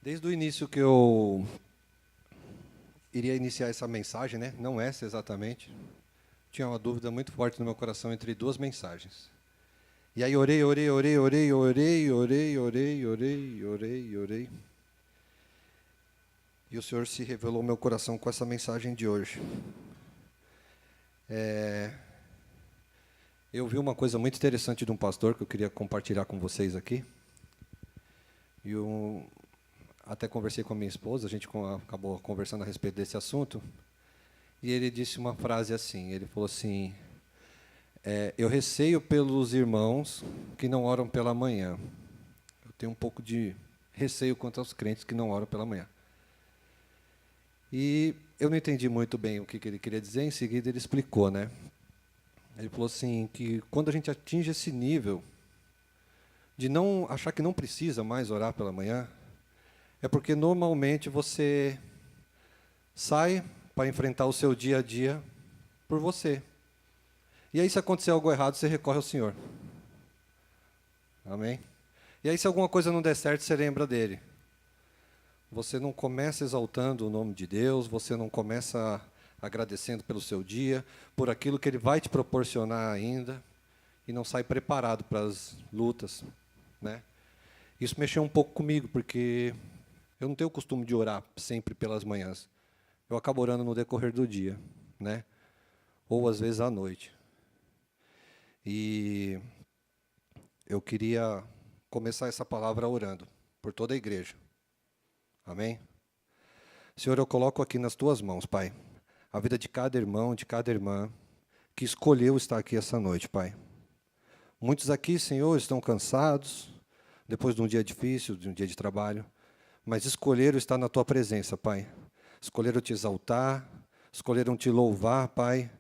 Desde o início que eu iria iniciar essa mensagem, né? Não essa exatamente. Tinha uma dúvida muito forte no meu coração entre duas mensagens. E aí orei. E o Senhor se revelou ao meu coração com essa mensagem de hoje. Eu vi uma coisa muito interessante de um pastor que eu queria compartilhar com vocês aqui. E eu até conversei com a minha esposa, a gente acabou conversando a respeito desse assunto. E ele disse uma frase assim, ele falou assim: eu receio pelos irmãos que não oram pela manhã. Eu tenho um pouco de receio quanto aos crentes que não oram pela manhã. E eu não entendi muito bem o que ele queria dizer, em seguida ele explicou, né? Ele falou assim, que quando a gente atinge esse nível de não achar que não precisa mais orar pela manhã, é porque normalmente você sai para enfrentar o seu dia a dia por você. E aí, se acontecer algo errado, você recorre ao Senhor. Amém? E aí, se alguma coisa não der certo, você lembra dele. Você não começa exaltando o nome de Deus, você não começa agradecendo pelo seu dia, por aquilo que ele vai te proporcionar ainda, e não sai preparado para as lutas, né? Isso mexeu um pouco comigo, porque eu não tenho o costume de orar sempre pelas manhãs. Eu acabo orando no decorrer do dia, né? Ou às vezes à noite. E eu queria começar essa palavra orando por toda a igreja. Amém? Senhor, eu coloco aqui nas tuas mãos, Pai, a vida de cada irmão, de cada irmã que escolheu estar aqui essa noite, Pai. Muitos aqui, Senhor, estão cansados, depois de um dia difícil, de um dia de trabalho, mas escolheram estar na tua presença, Pai. Escolheram te exaltar, escolheram te louvar, Pai.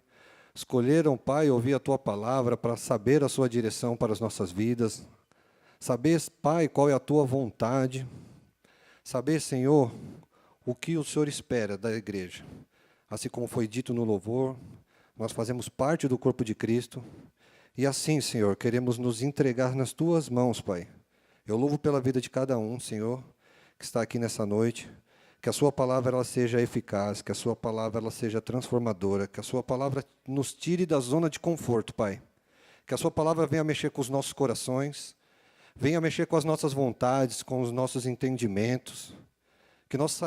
Escolheram, Pai, ouvir a tua palavra para saber a sua direção para as nossas vidas. Saber, Pai, qual é a tua vontade. Saber, Senhor, o que o Senhor espera da igreja. Assim como foi dito no louvor, nós fazemos parte do corpo de Cristo. E assim, Senhor, queremos nos entregar nas tuas mãos, Pai. Eu louvo pela vida de cada um, Senhor, que está aqui nessa noite. Que a sua palavra ela seja eficaz, que a sua palavra ela seja transformadora, que a sua palavra nos tire da zona de conforto, Pai. Que a sua palavra venha mexer com os nossos corações, venha mexer com as nossas vontades, com os nossos entendimentos. Que nós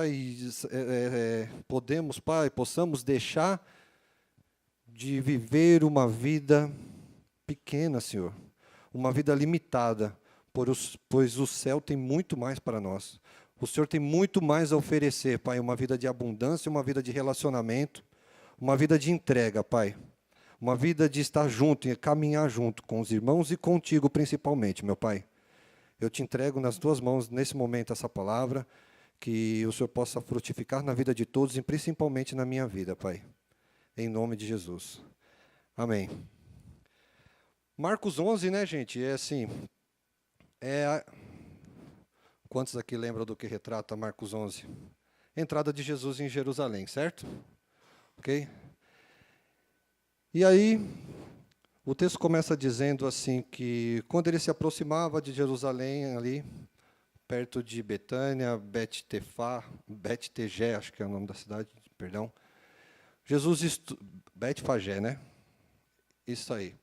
podemos, Pai, possamos deixar de viver uma vida pequena, Senhor. Uma vida limitada, pois o céu tem muito mais para nós. O Senhor tem muito mais a oferecer, Pai, uma vida de abundância, uma vida de relacionamento, uma vida de entrega, Pai. Uma vida de estar junto e caminhar junto com os irmãos e contigo principalmente, meu Pai. Eu te entrego nas tuas mãos, nesse momento, essa palavra, que o Senhor possa frutificar na vida de todos e principalmente na minha vida, Pai. Em nome de Jesus. Amém. Marcos 11, né, gente? É assim, quantos aqui lembram do que retrata Marcos 11? Entrada de Jesus em Jerusalém, certo? Ok? E aí, o texto começa dizendo assim que quando ele se aproximava de Jerusalém, ali, perto de Betânia, Bet-Tegé, acho que é o nome da cidade, perdão. Bet-Fagé, né? Isso aí.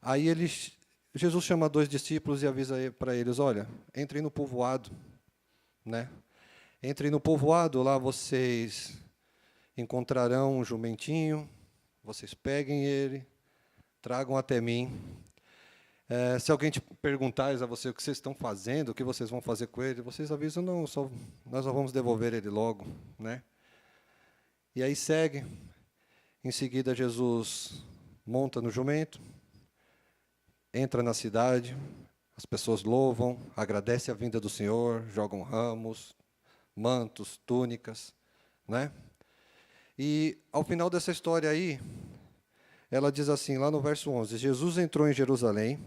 Aí Jesus chama dois discípulos e avisa para eles, olha, entrem no povoado, né? Entrem no povoado, lá vocês encontrarão um jumentinho, vocês peguem ele, tragam até mim. Se alguém te perguntar a você o que vocês estão fazendo, o que vocês vão fazer com ele, vocês avisam, não, nós só vamos devolver ele logo, né? E aí segue. Em seguida, Jesus monta no jumento, entra na cidade, as pessoas louvam, agradecem a vinda do Senhor, jogam ramos, mantos, túnicas, né? E ao final dessa história aí, ela diz assim, lá no verso 11, Jesus entrou em Jerusalém,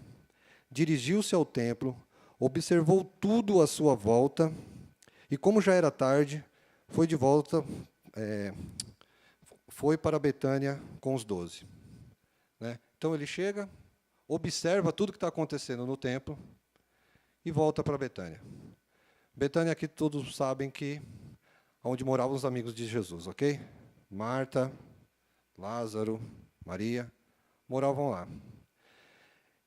dirigiu-se ao templo, observou tudo à sua volta, e como já era tarde, foi de volta, foi para Betânia com os 12. Né? Então ele chega, observa tudo que está acontecendo no templo e volta para Betânia. Betânia aqui todos sabem que onde moravam os amigos de Jesus, ok? Marta, Lázaro, Maria, moravam lá.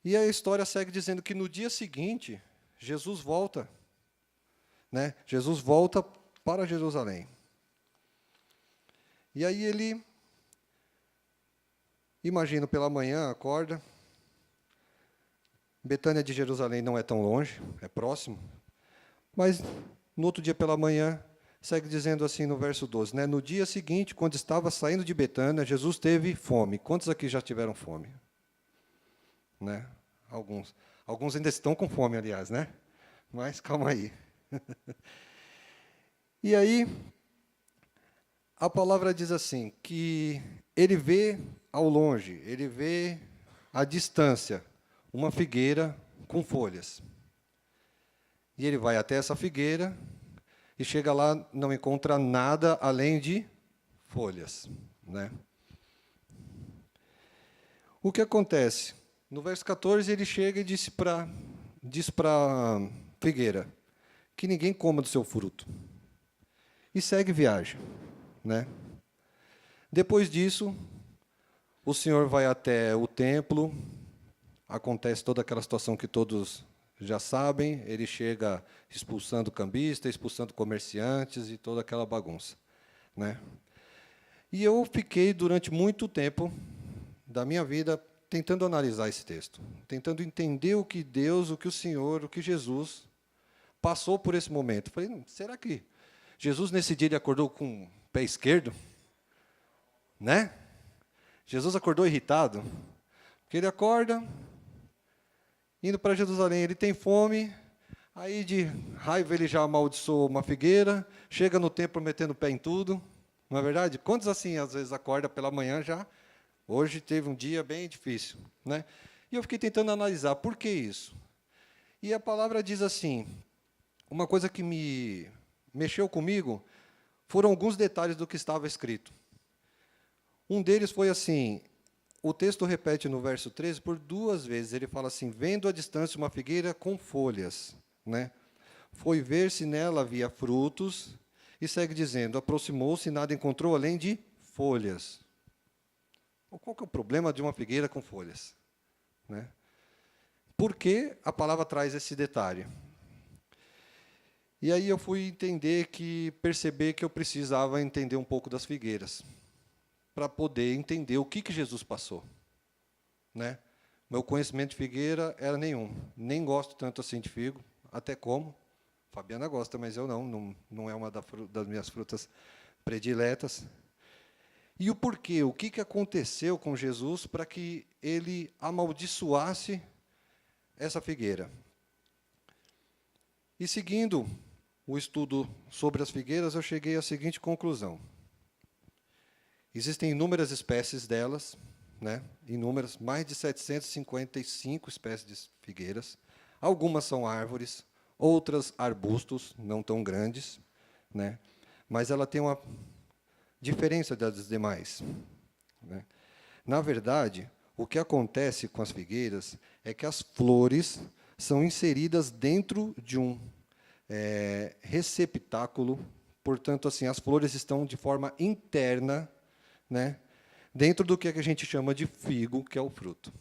E a história segue dizendo que no dia seguinte, Jesus volta, né? Jesus volta para Jerusalém. E aí ele, imagino, pela manhã, acorda. Betânia de Jerusalém não é tão longe, é próximo. Mas no outro dia pela manhã, segue dizendo assim no verso 12, né? No dia seguinte, quando estava saindo de Betânia, Jesus teve fome. Quantos aqui já tiveram fome? Né? Alguns. Alguns ainda estão com fome, aliás, né? Mas calma aí. E aí, a palavra diz assim, que ele vê ao longe, ele vê à distância, uma figueira com folhas. E ele vai até essa figueira e chega lá, não encontra nada além de folhas, né? O que acontece? No verso 14, ele chega e diz para a figueira que ninguém coma do seu fruto. E segue viagem, né? Depois disso, o Senhor vai até o templo, acontece toda aquela situação que todos já sabem, ele chega expulsando cambista, expulsando comerciantes e toda aquela bagunça, né? E eu fiquei durante muito tempo da minha vida tentando analisar esse texto, tentando entender o que Deus, o que o Senhor, o que Jesus passou por esse momento. Falei, será que Jesus nesse dia ele acordou com o pé esquerdo? Né? Jesus acordou irritado, porque ele acorda, indo para Jerusalém, ele tem fome, aí de raiva ele já amaldiçoou uma figueira, chega no templo metendo o pé em tudo, não é verdade? Quantos assim, às vezes, acorda pela manhã já? Hoje teve um dia bem difícil, né? E eu fiquei tentando analisar, por que isso? E a palavra diz assim, uma coisa que me mexeu comigo, foram alguns detalhes do que estava escrito. Um deles foi assim, o texto repete no verso 13 por 2 vezes, ele fala assim, vendo à distância uma figueira com folhas, né? Foi ver se nela havia frutos, e segue dizendo, aproximou-se e nada encontrou além de folhas. Qual que é o problema de uma figueira com folhas? Né? Por que a palavra traz esse detalhe? E aí eu fui perceber que eu precisava entender um pouco das figueiras, para poder entender o que Jesus passou. Né? Meu conhecimento de figueira era nenhum. Nem gosto tanto assim de figo, até como. Fabiana gosta, mas eu não é uma das minhas frutas prediletas. E o porquê? O que aconteceu com Jesus para que ele amaldiçoasse essa figueira? E seguindo o estudo sobre as figueiras, eu cheguei à seguinte conclusão. Existem inúmeras espécies delas, né? Inúmeras, mais de 755 espécies de figueiras. Algumas são árvores, outras arbustos, não tão grandes, né? Mas ela tem uma diferença das demais. Né? Na verdade, o que acontece com as figueiras é que as flores são inseridas dentro de um receptáculo, portanto, assim, as flores estão de forma interna, né, dentro do que a gente chama de figo, que é o fruto.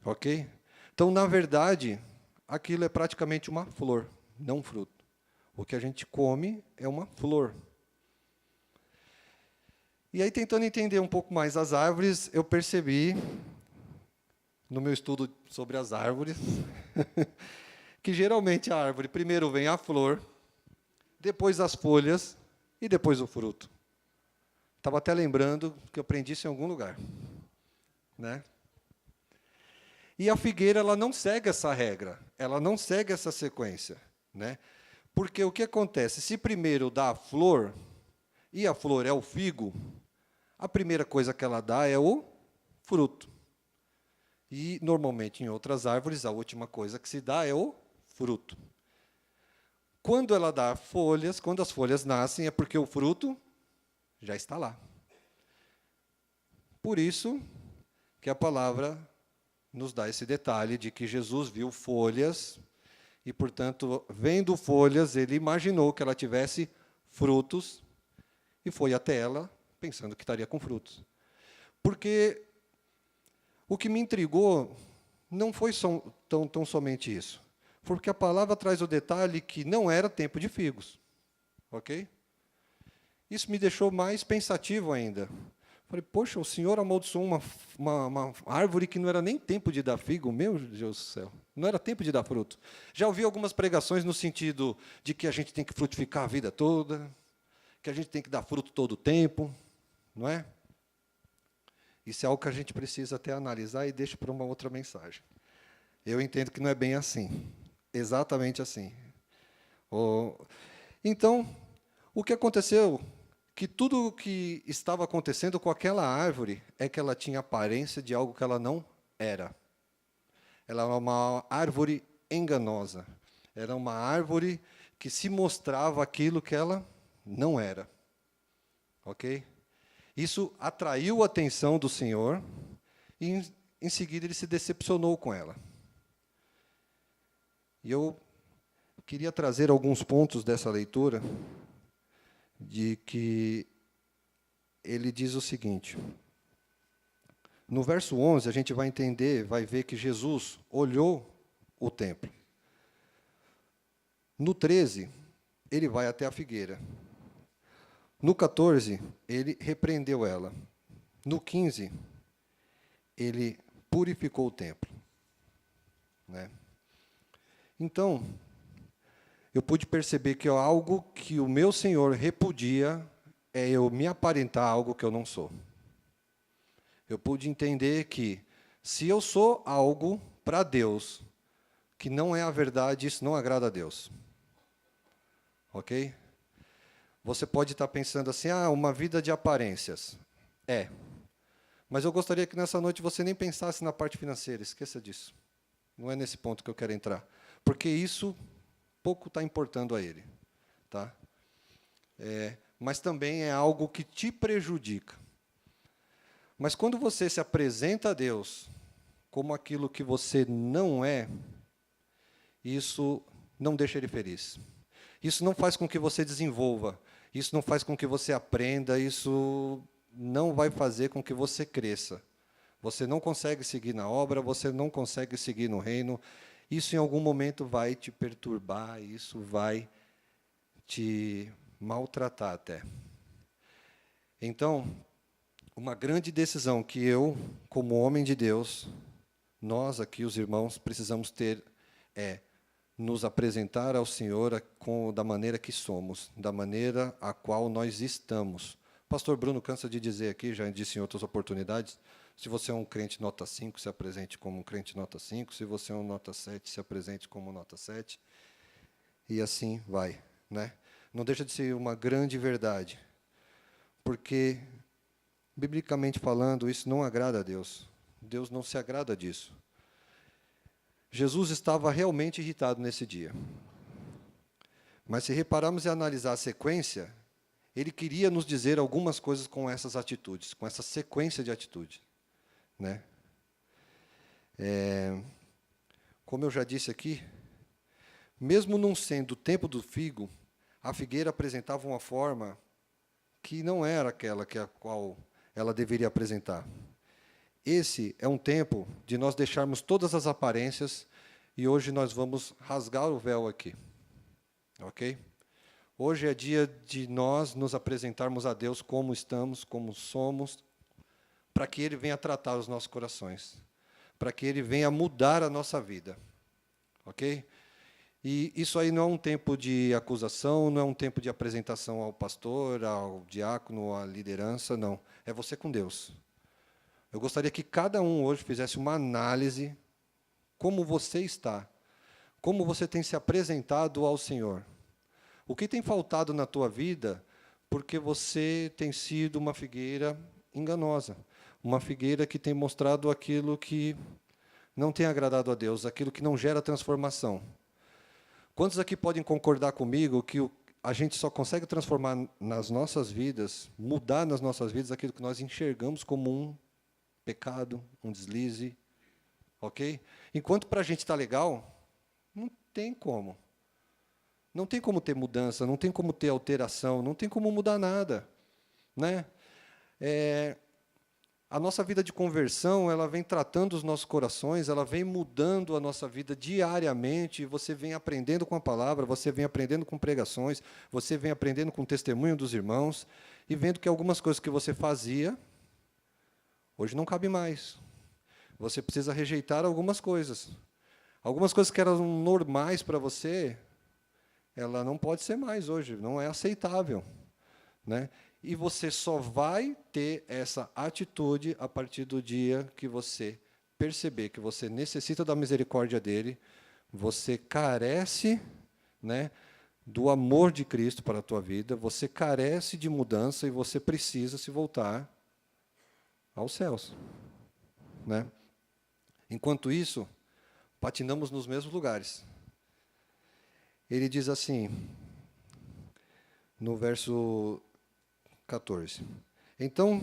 Ok? Então, na verdade, aquilo é praticamente uma flor, não um fruto. O que a gente come é uma flor. E aí, tentando entender um pouco mais as árvores, eu percebi, no meu estudo sobre as árvores, que geralmente a árvore primeiro vem a flor, depois as folhas e depois o fruto. Estava até lembrando que eu aprendi isso em algum lugar. Né? E a figueira ela não segue essa regra, ela não segue essa sequência. Né? Porque o que acontece? Se primeiro dá a flor, e a flor é o figo, a primeira coisa que ela dá é o fruto. E, normalmente, em outras árvores, a última coisa que se dá é o fruto. Quando ela dá folhas, quando as folhas nascem, é porque o fruto já está lá. Por isso que a palavra nos dá esse detalhe de que Jesus viu folhas e, portanto, vendo folhas, ele imaginou que ela tivesse frutos e foi até ela pensando que estaria com frutos. Porque o que me intrigou não foi tão somente isso, porque a palavra traz o detalhe que não era tempo de figos, ok? Isso me deixou mais pensativo ainda. Falei, poxa, o Senhor amaldiçoou uma árvore que não era nem tempo de dar figo, meu Deus do céu, não era tempo de dar fruto. Já ouvi algumas pregações no sentido de que a gente tem que frutificar a vida toda, que a gente tem que dar fruto todo o tempo, não é? Isso é algo que a gente precisa até analisar e deixa para uma outra mensagem. Eu entendo que não é bem assim, exatamente assim. Então, o que aconteceu, que tudo o que estava acontecendo com aquela árvore é que ela tinha aparência de algo que ela não era. Ela era uma árvore enganosa. Era uma árvore que se mostrava aquilo que ela não era. Ok? Isso atraiu a atenção do Senhor e, em seguida, ele se decepcionou com ela. E eu queria trazer alguns pontos dessa leitura, de que ele diz o seguinte. No verso 11, a gente vai entender, vai ver que Jesus olhou o templo. No 13, ele vai até a figueira. No 14, ele repreendeu ela. No 15, ele purificou o templo. Né? Então, eu pude perceber que algo que o meu Senhor repudia é eu me aparentar algo que eu não sou. Eu pude entender que, se eu sou algo para Deus, que não é a verdade, isso não agrada a Deus. Ok? Você pode estar pensando assim, uma vida de aparências. É. Mas eu gostaria que nessa noite você nem pensasse na parte financeira, esqueça disso. Não é nesse ponto que eu quero entrar. Porque isso pouco está importando a ele. Tá? Mas também é algo que te prejudica. Mas quando você se apresenta a Deus como aquilo que você não é, isso não deixa ele feliz. Isso não faz com que você desenvolva, isso não faz com que você aprenda, isso não vai fazer com que você cresça. Você não consegue seguir na obra, você não consegue seguir no reino, isso em algum momento vai te perturbar, isso vai te maltratar até. Então, uma grande decisão que eu, como homem de Deus, nós aqui, os irmãos, precisamos ter é nos apresentar ao Senhor da maneira que somos, da maneira a qual nós estamos. O pastor Bruno cansa de dizer aqui, já disse em outras oportunidades, se você é um crente nota 5, se apresente como um crente nota 5, se você é um nota 7, se apresente como nota 7, e assim vai. Né? Não deixa de ser uma grande verdade, porque, biblicamente falando, isso não agrada a Deus. Deus não se agrada disso. Jesus estava realmente irritado nesse dia. Mas se repararmos e analisar a sequência, ele queria nos dizer algumas coisas com essas atitudes, com essa sequência de atitudes. Né? Como eu já disse aqui, mesmo não sendo o tempo do figo, a figueira apresentava uma forma que não era aquela que a qual ela deveria apresentar. Esse é um tempo de nós deixarmos todas as aparências e hoje nós vamos rasgar o véu aqui. Ok? Hoje é dia de nós nos apresentarmos a Deus como estamos, como somos, para que Ele venha tratar os nossos corações, para que Ele venha mudar a nossa vida. Ok? E isso aí não é um tempo de acusação, não é um tempo de apresentação ao pastor, ao diácono, à liderança, não. É você com Deus. Eu gostaria que cada um hoje fizesse uma análise como você está, como você tem se apresentado ao Senhor. O que tem faltado na tua vida porque você tem sido uma figueira enganosa, uma figueira que tem mostrado aquilo que não tem agradado a Deus, aquilo que não gera transformação. Quantos aqui podem concordar comigo que a gente só consegue transformar nas nossas vidas, mudar nas nossas vidas aquilo que nós enxergamos como um pecado, um deslize, ok? Enquanto para a gente está legal, tem como. Não tem como ter mudança, não tem como ter alteração, não tem como mudar nada, né? A nossa vida de conversão, ela vem tratando os nossos corações, ela vem mudando a nossa vida diariamente, você vem aprendendo com a palavra, você vem aprendendo com pregações, você vem aprendendo com o testemunho dos irmãos, e vendo que algumas coisas que você fazia, hoje não cabe mais. Você precisa rejeitar algumas coisas. Algumas coisas que eram normais para você, ela não pode ser mais hoje, não é aceitável, né? E você só vai ter essa atitude a partir do dia que você perceber que você necessita da misericórdia dele, você carece, né, do amor de Cristo para a tua vida, você carece de mudança e você precisa se voltar aos céus, né? Enquanto isso, patinamos nos mesmos lugares. Ele diz assim, no verso 14. Então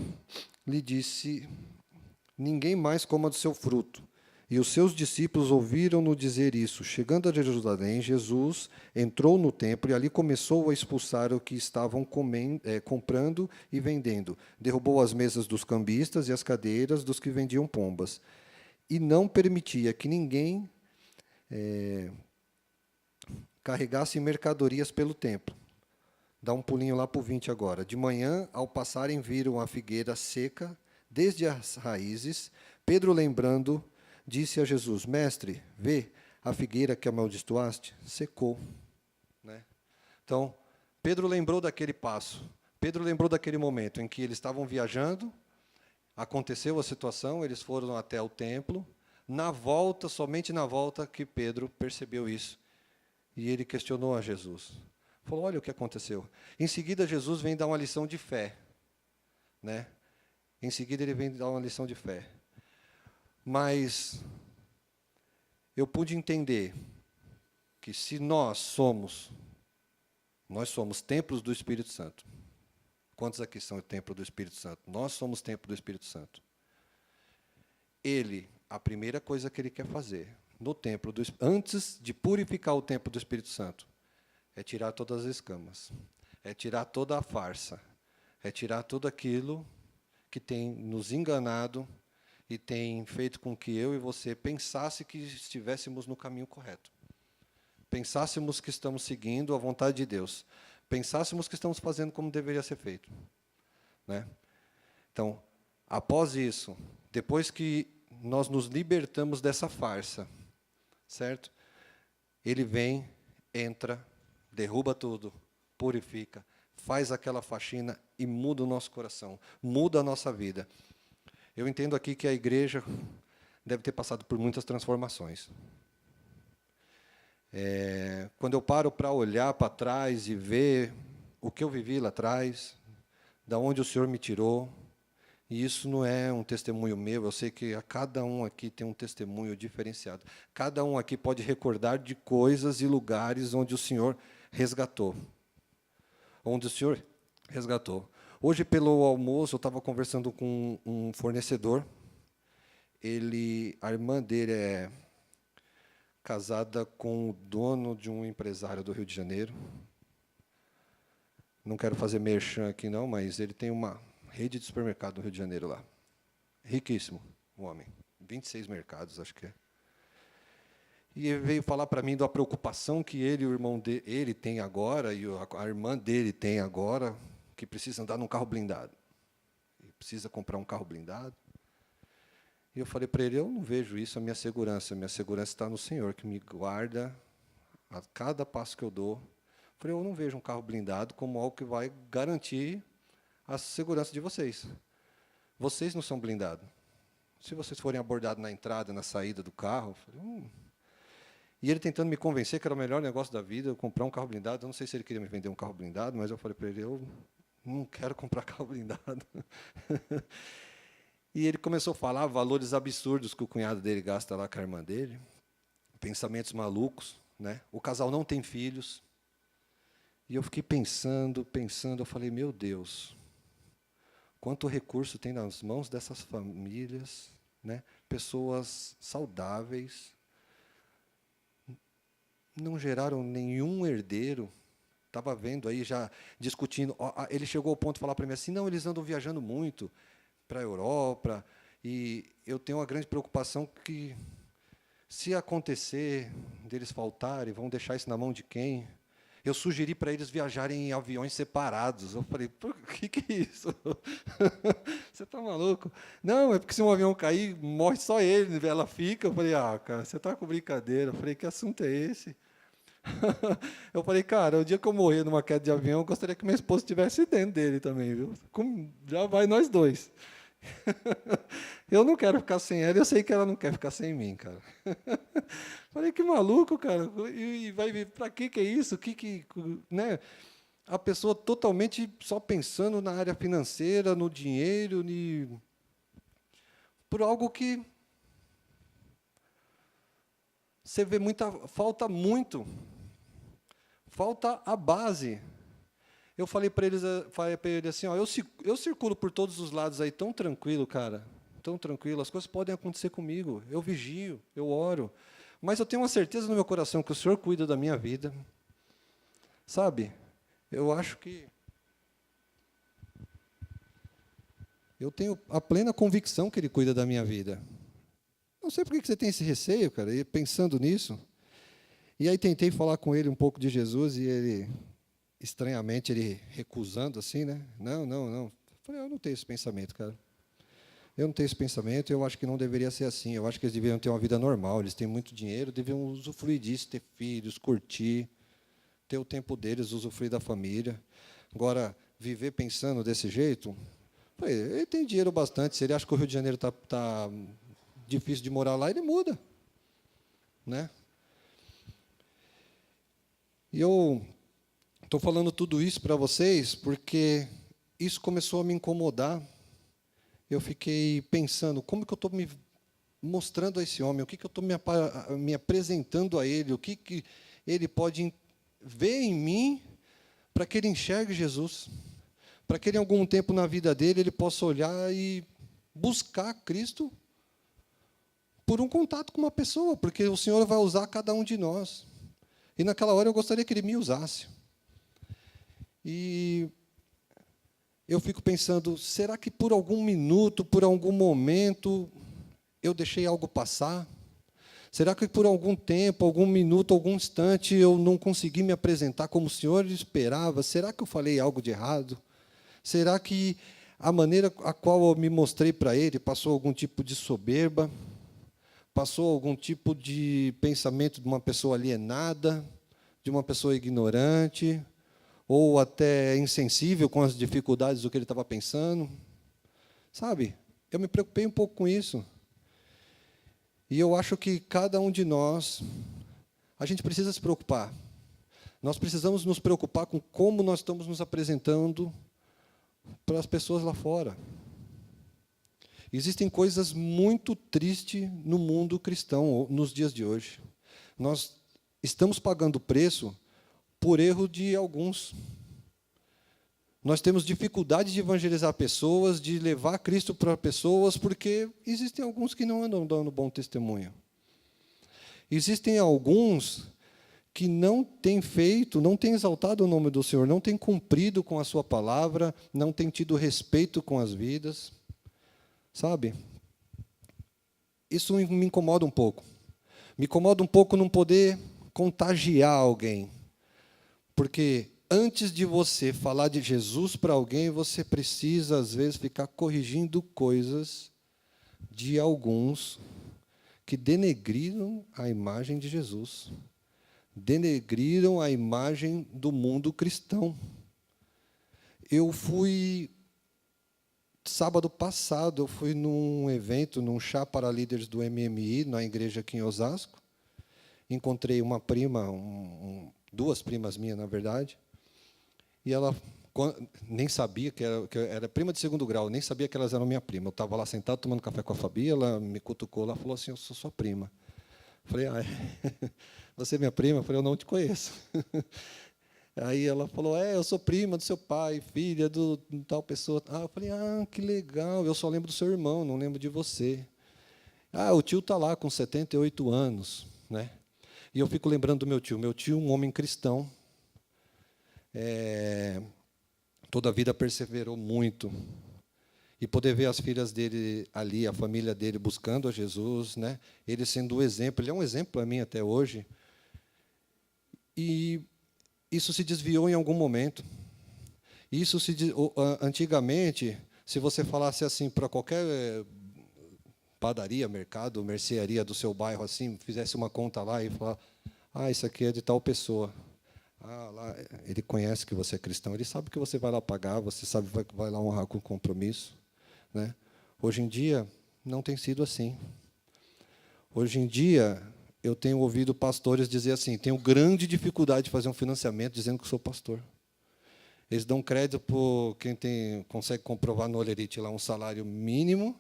lhe disse, ninguém mais coma do seu fruto. E os seus discípulos ouviram-no dizer isso. Chegando a Jerusalém, Jesus entrou no templo e ali começou a expulsar o que estavam comprando e vendendo. Derrubou as mesas dos cambistas e as cadeiras dos que vendiam pombas. E não permitia que ninguém carregasse mercadorias pelo templo. Dá um pulinho lá para o 20 agora. De manhã, ao passarem, viram a figueira seca, desde as raízes. Pedro, lembrando, disse a Jesus, Mestre, vê, a figueira que amaldiçoaste secou. Né? Então, Pedro lembrou daquele passo. Pedro lembrou daquele momento em que eles estavam viajando, aconteceu a situação, eles foram até o templo. Na volta, somente na volta, que Pedro percebeu isso. E ele questionou a Jesus. Falou, olha o que aconteceu. Em seguida, Jesus vem dar uma lição de fé. Né? Em seguida, ele vem dar uma lição de fé. Mas eu pude entender que se nós somos templos do Espírito Santo. Quantos aqui são o templo do Espírito Santo? Nós somos templo do Espírito Santo. Ele, a primeira coisa que ele quer fazer no templo, antes de purificar o templo do Espírito Santo, é tirar todas as escamas, é tirar toda a farsa, é tirar tudo aquilo que tem nos enganado e tem feito com que eu e você pensasse que estivéssemos no caminho correto. Pensássemos que estamos seguindo a vontade de Deus. Pensássemos que estamos fazendo como deveria ser feito. Né? Então, após isso, depois que nós nos libertamos dessa farsa, certo? Ele vem, entra, derruba tudo, purifica, faz aquela faxina e muda o nosso coração, muda a nossa vida. Eu entendo aqui que a igreja deve ter passado por muitas transformações. Quando eu paro para olhar para trás e ver o que eu vivi lá atrás, da onde o Senhor me tirou, e isso não é um testemunho meu, eu sei que a cada um aqui tem um testemunho diferenciado. Cada um aqui pode recordar de coisas e lugares onde o Senhor resgatou. Onde o Senhor resgatou. Hoje, pelo almoço, eu estava conversando com um fornecedor. A irmã dele é casada com o dono de um empresário do Rio de Janeiro. Não quero fazer merchan aqui, não, mas ele tem uma rede de supermercado no Rio de Janeiro lá. Riquíssimo, o homem. 26 mercados, acho que é. E ele veio falar para mim da preocupação que ele e o irmão dele tem agora, e a irmã dele tem agora, que precisa andar num carro blindado. Ele precisa comprar um carro blindado. E eu falei para ele, eu não vejo isso, a minha segurança está no Senhor, que me guarda a cada passo que eu dou. Eu falei, eu não vejo um carro blindado como algo que vai garantir a segurança de vocês. Vocês não são blindados. Se vocês forem abordados na entrada, na saída do carro, eu falei, E ele tentando me convencer que era o melhor negócio da vida, eu comprar um carro blindado. Eu não sei se ele queria me vender um carro blindado, mas eu falei para ele, eu não quero comprar carro blindado. E ele começou a falar valores absurdos que o cunhado dele gasta lá com a irmã dele, pensamentos malucos, né? O casal não tem filhos. E eu fiquei pensando, eu falei, meu Deus, quanto recurso tem nas mãos dessas famílias, né? Pessoas saudáveis, não geraram nenhum herdeiro. Estava vendo aí, já discutindo. Ele chegou ao ponto de falar para mim assim, não, eles andam viajando muito para a Europa, e eu tenho uma grande preocupação que, se acontecer deles faltarem, vão deixar isso na mão de quem? Eu sugeri para eles viajarem em aviões separados. Eu falei, por que é isso? Você está maluco? Não, é porque se um avião cair, morre só ele, ela fica. Eu falei, cara, você está com brincadeira. Eu falei, que assunto é esse? Eu falei, cara, o dia que eu morrer numa queda de avião, eu gostaria que minha esposa estivesse dentro dele também, viu? Já vai nós dois. Eu não quero ficar sem ela, eu sei que ela não quer ficar sem mim, cara. Falei, que maluco, cara. E vai ver, para que é isso? Né? A pessoa totalmente só pensando na área financeira, no dinheiro, por algo que você vê falta muito. Falta a base. Eu falei para ele assim, eu circulo por todos os lados aí tão tranquilo, cara, tão tranquilo. As coisas podem acontecer comigo. Eu vigio, eu oro, mas eu tenho uma certeza no meu coração que o Senhor cuida da minha vida. Sabe? Eu acho que eu tenho a plena convicção que Ele cuida da minha vida. Não sei por que você tem esse receio, cara, e pensando nisso. E aí tentei falar com ele um pouco de Jesus e ele, estranhamente, ele recusando assim, né? Não. Eu falei, eu não tenho esse pensamento, cara. Eu não tenho esse pensamento, eu acho que não deveria ser assim. Eu acho que eles deveriam ter uma vida normal, eles têm muito dinheiro, deveriam usufruir disso, ter filhos, curtir, ter o tempo deles, usufruir da família. Agora, viver pensando desse jeito, falei, ele tem dinheiro bastante, se ele acha que o Rio de Janeiro tá difícil de morar lá, ele muda, né? E eu estou falando tudo isso para vocês porque isso começou a me incomodar. Eu fiquei pensando, como que eu estou me mostrando a esse homem? O que eu estou me apresentando a ele? O que ele pode ver em mim para que ele enxergue Jesus? Para que ele, em algum tempo na vida dele, ele possa olhar e buscar Cristo por um contato com uma pessoa, porque o Senhor vai usar cada um de nós. E naquela hora eu gostaria que ele me usasse. E eu fico pensando, será que por algum minuto, por algum momento, eu deixei algo passar? Será que por algum tempo, algum minuto, algum instante, eu não consegui me apresentar como o Senhor esperava? Será que eu falei algo de errado? Será que a maneira a qual eu me mostrei para ele passou algum tipo de soberba? Passou algum tipo de pensamento de uma pessoa alienada, de uma pessoa ignorante, ou até insensível com as dificuldades do que ele estava pensando? Sabe? Eu me preocupei um pouco com isso. E eu acho que cada um de nós, a gente precisa se preocupar. Nós precisamos nos preocupar com como nós estamos nos apresentando para as pessoas lá fora. Existem coisas muito tristes no mundo cristão, nos dias de hoje. Nós estamos pagando preço por erro de alguns. Nós temos dificuldade de evangelizar pessoas, de levar Cristo para pessoas, porque existem alguns que não andam dando bom testemunho. Existem alguns que não têm feito, não têm exaltado o nome do Senhor, não têm cumprido com a sua palavra, não têm tido respeito com as vidas. Sabe? Isso me incomoda um pouco. Me incomoda um pouco não poder contagiar alguém. Porque antes de você falar de Jesus para alguém, você precisa, às vezes, ficar corrigindo coisas de alguns que denegriram a imagem de Jesus, denegriram a imagem do mundo cristão. Eu fui... Sábado passado, eu fui num evento, num chá para líderes do MMI, na igreja aqui em Osasco. Encontrei uma prima, duas primas minhas, na verdade, e ela nem sabia que era prima de segundo grau, nem sabia que elas eram minha prima. Eu estava lá sentado, tomando café com a Fabi, ela me cutucou lá e falou assim, eu sou sua prima. Falei, você é minha prima? Eu falei, eu não te conheço. Aí ela falou, eu sou prima do seu pai, filha do tal pessoa. Eu falei, que legal, eu só lembro do seu irmão, não lembro de você. O tio está lá com 78 anos. Né? E eu fico lembrando do meu tio. Meu tio, um homem cristão, toda a vida perseverou muito. E poder ver as filhas dele ali, a família dele buscando a Jesus, né? Ele sendo um exemplo, ele é um exemplo para mim até hoje. E isso se desviou em algum momento. Antigamente, se você falasse assim para qualquer padaria, mercado, mercearia do seu bairro, assim, fizesse uma conta lá e falar, isso aqui é de tal pessoa. Lá, ele conhece que você é cristão, ele sabe que você vai lá pagar, você sabe que vai lá honrar com compromisso, né? Hoje em dia, não tem sido assim. Hoje em dia, eu tenho ouvido pastores dizer assim, tenho grande dificuldade de fazer um financiamento dizendo que sou pastor. Eles dão crédito para quem consegue comprovar no Olerite lá um salário mínimo,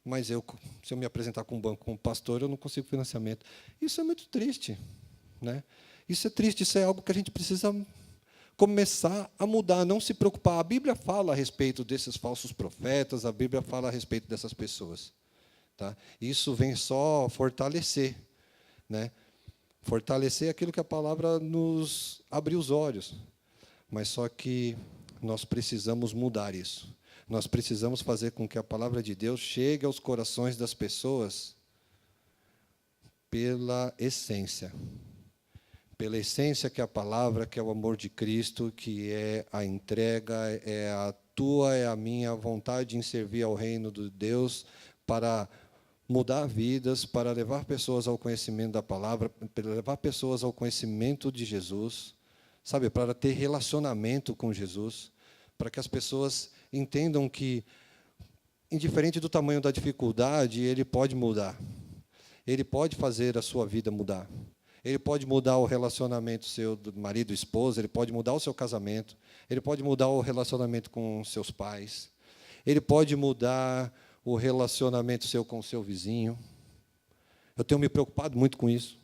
mas se eu me apresentar com um banco como pastor, eu não consigo financiamento. Isso é muito triste, né? Isso é triste, isso é algo que a gente precisa começar a mudar, não se preocupar. A Bíblia fala a respeito desses falsos profetas, a Bíblia fala a respeito dessas pessoas. Tá? Isso vem só fortalecer, né? Fortalecer aquilo que a palavra nos abriu os olhos. Mas só que nós precisamos mudar isso. Nós precisamos fazer com que a palavra de Deus chegue aos corações das pessoas pela essência. Pela essência que é a palavra, que é o amor de Cristo, que é a entrega, é a tua, é a minha vontade em servir ao reino de Deus para mudar vidas, para levar pessoas ao conhecimento da palavra, para levar pessoas ao conhecimento de Jesus, sabe, para ter relacionamento com Jesus, para que as pessoas entendam que, indiferente do tamanho da dificuldade, ele pode mudar. Ele pode fazer a sua vida mudar. Ele pode mudar o relacionamento seu do marido e esposa, ele pode mudar o seu casamento, ele pode mudar o relacionamento com seus pais, ele pode mudar o relacionamento seu com o seu vizinho. Eu tenho me preocupado muito com isso.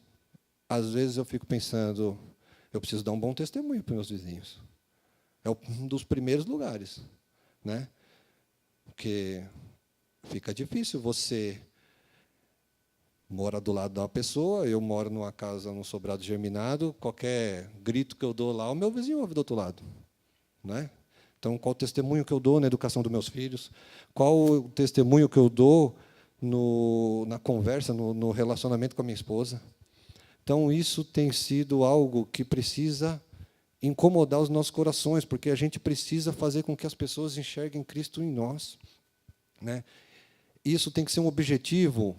Às vezes eu fico pensando, eu preciso dar um bom testemunho para os meus vizinhos. É um dos primeiros lugares, né? Porque fica difícil você mora do lado de uma pessoa, eu moro numa casa, num sobrado germinado, qualquer grito que eu dou lá, o meu vizinho ouve do outro lado, né? Então, qual o testemunho que eu dou na educação dos meus filhos? Qual o testemunho que eu dou na conversa, no relacionamento com a minha esposa? Então, isso tem sido algo que precisa incomodar os nossos corações, porque a gente precisa fazer com que as pessoas enxerguem Cristo em nós, né? Isso tem que ser um objetivo,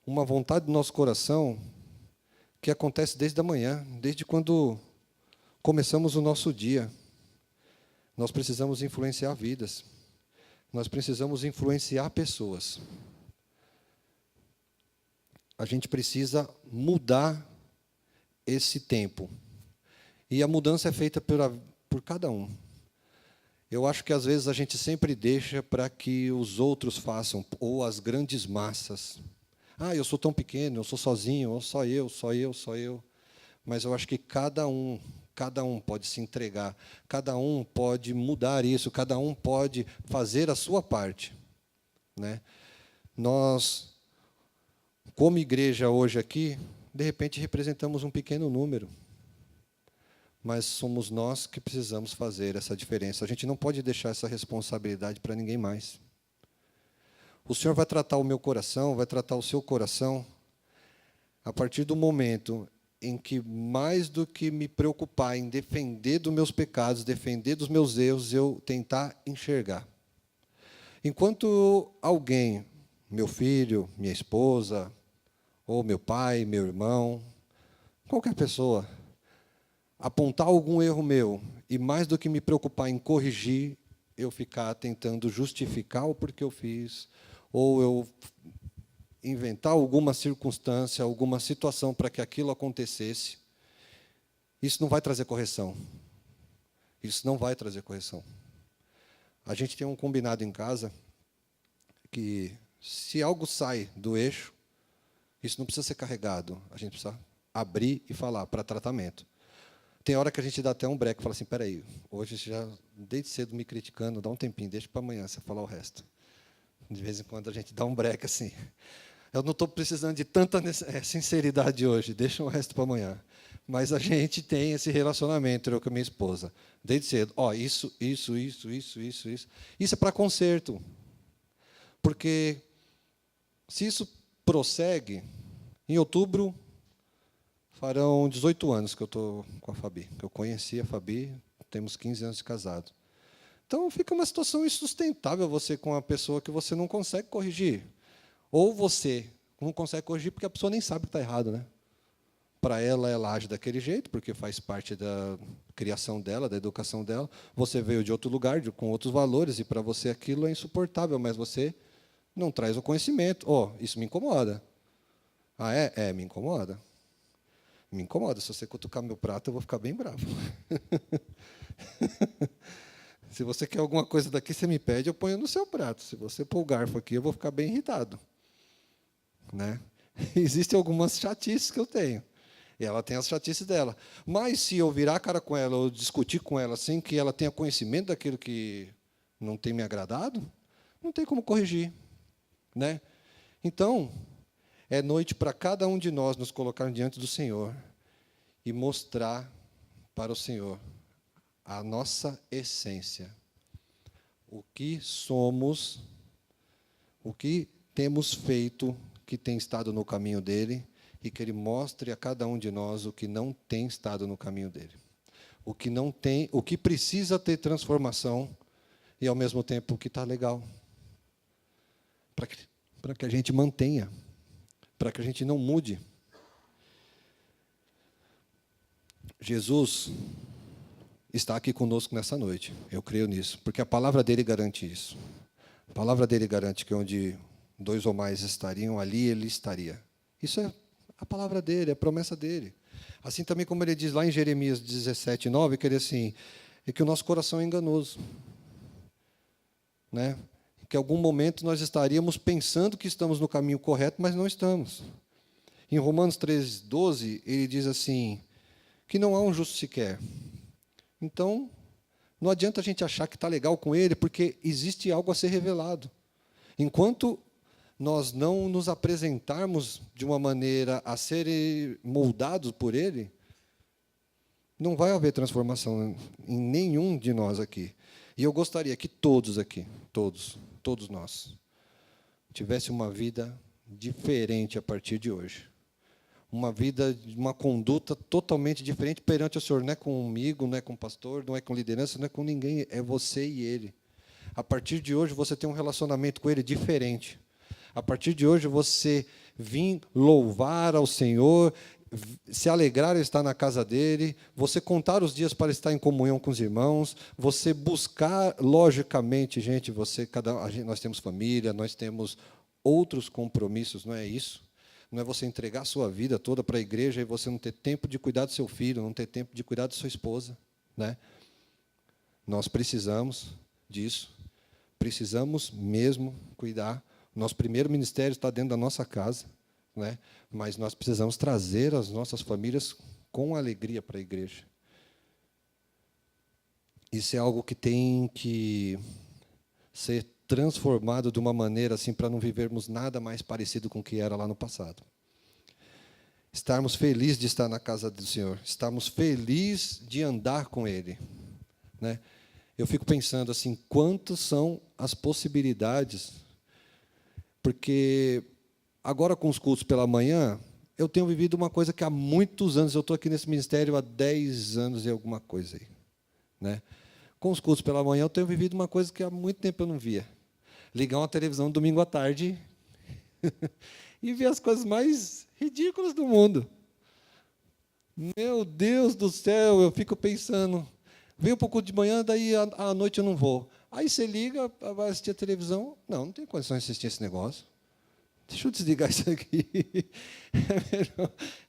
uma vontade do nosso coração, que acontece desde a manhã, desde quando começamos o nosso dia. Nós precisamos influenciar vidas. Nós precisamos influenciar pessoas. A gente precisa mudar esse tempo. E a mudança é feita por cada um. Eu acho que, às vezes, a gente sempre deixa para que os outros façam, ou as grandes massas. Eu sou tão pequeno, eu sou sozinho, ou só eu. Mas eu acho que cada um pode se entregar, cada um pode mudar isso, cada um pode fazer a sua parte, né? Nós, como igreja hoje aqui, de repente representamos um pequeno número, mas somos nós que precisamos fazer essa diferença. A gente não pode deixar essa responsabilidade para ninguém mais. O Senhor vai tratar o meu coração, vai tratar o seu coração, a partir do momento em que, mais do que me preocupar em defender dos meus pecados, defender dos meus erros, eu tentar enxergar. Enquanto alguém, meu filho, minha esposa, ou meu pai, meu irmão, qualquer pessoa, apontar algum erro meu, e mais do que me preocupar em corrigir, eu ficar tentando justificar o porquê eu fiz, ou eu inventar alguma circunstância, alguma situação para que aquilo acontecesse, isso não vai trazer correção. Isso não vai trazer correção. A gente tem um combinado em casa que, se algo sai do eixo, isso não precisa ser carregado. A gente precisa abrir e falar para tratamento. Tem hora que a gente dá até um break e fala assim, espera aí, hoje você já, desde cedo, me criticando, dá um tempinho, deixa para amanhã você falar o resto. De vez em quando a gente dá um break assim. Eu não estou precisando de tanta sinceridade hoje, deixa o resto para amanhã. Mas a gente tem esse relacionamento, eu com a minha esposa, desde cedo. Ó, isso. Isso é para conserto. Porque se isso prossegue, em outubro farão 18 anos que eu estou com a Fabi. Que eu conheci a Fabi, temos 15 anos de casado. Então, fica uma situação insustentável você com uma pessoa que você não consegue corrigir. Ou você não consegue corrigir porque a pessoa nem sabe que está errado, né? Para ela age daquele jeito, porque faz parte da criação dela, da educação dela. Você veio de outro lugar, com outros valores, e para você aquilo é insuportável, mas você não traz o conhecimento. Isso me incomoda. Ah, é? Me incomoda. Me incomoda. Se você cutucar meu prato, eu vou ficar bem bravo. Se você quer alguma coisa daqui, você me pede, eu ponho no seu prato. Se você pôr o garfo aqui, eu vou ficar bem irritado. Né? Existem algumas chatices que eu tenho. E ela tem as chatices dela. Mas, se eu virar a cara com ela, ou discutir com ela, sem que ela tenha conhecimento daquilo que não tem me agradado, não tem como corrigir. Né? Então, é noite para cada um de nós nos colocar diante do Senhor e mostrar para o Senhor a nossa essência, o que somos, o que temos feito que tem estado no caminho dele, e que ele mostre a cada um de nós o que não tem estado no caminho dele, o que não tem, o que precisa ter transformação e ao mesmo tempo o que está legal, para que a gente mantenha, para que a gente não mude. Jesus está aqui conosco nessa noite. Eu creio nisso, porque a palavra dele garante isso. A palavra dele garante que onde 2 ou mais estariam, ali ele estaria. Isso é a palavra dele, a promessa dele. Assim também como ele diz lá em Jeremias 17:9, que ele assim, é que o nosso coração é enganoso. Né? Que em algum momento nós estaríamos pensando que estamos no caminho correto, mas não estamos. Em Romanos 3:12, ele diz assim, que não há um justo sequer. Então, não adianta a gente achar que está legal com ele, porque existe algo a ser revelado. Enquanto nós não nos apresentarmos de uma maneira a ser moldados por ele, não vai haver transformação em nenhum de nós aqui. E eu gostaria que todos aqui, todos nós, tivesse uma vida diferente a partir de hoje. Uma vida, uma conduta totalmente diferente perante o Senhor. Não é comigo, não é com o pastor, não é com liderança, não é com ninguém, é você e ele. A partir de hoje, você tem um relacionamento com ele diferente. A partir de hoje, você vir louvar ao Senhor, se alegrar em estar na casa dele, você contar os dias para estar em comunhão com os irmãos, você buscar, logicamente, gente, nós temos família, nós temos outros compromissos, não é isso? Não é você entregar a sua vida toda para a igreja e você não ter tempo de cuidar do seu filho, não ter tempo de cuidar da sua esposa. Né? Nós precisamos disso. Precisamos mesmo cuidar. Nosso primeiro ministério está dentro da nossa casa, né? Mas nós precisamos trazer as nossas famílias com alegria para a igreja. Isso é algo que tem que ser transformado de uma maneira assim para não vivermos nada mais parecido com o que era lá no passado. Estarmos felizes de estar na casa do Senhor, estarmos felizes de andar com Ele. Né? Eu fico pensando assim, quantas são as possibilidades, porque agora com os cultos pela manhã, eu tenho vivido uma coisa que há muitos anos, eu estou aqui nesse ministério há 10 anos e alguma coisa aí. Né? Com os cultos pela manhã, eu tenho vivido uma coisa que há muito tempo eu não via. Ligar uma televisão domingo à tarde e ver as coisas mais ridículas do mundo. Meu Deus do céu, eu fico pensando, vem um pouco de manhã, daí à noite eu não vou. Aí você liga, vai assistir a televisão, não tem condições de assistir esse negócio. Deixa eu desligar isso aqui.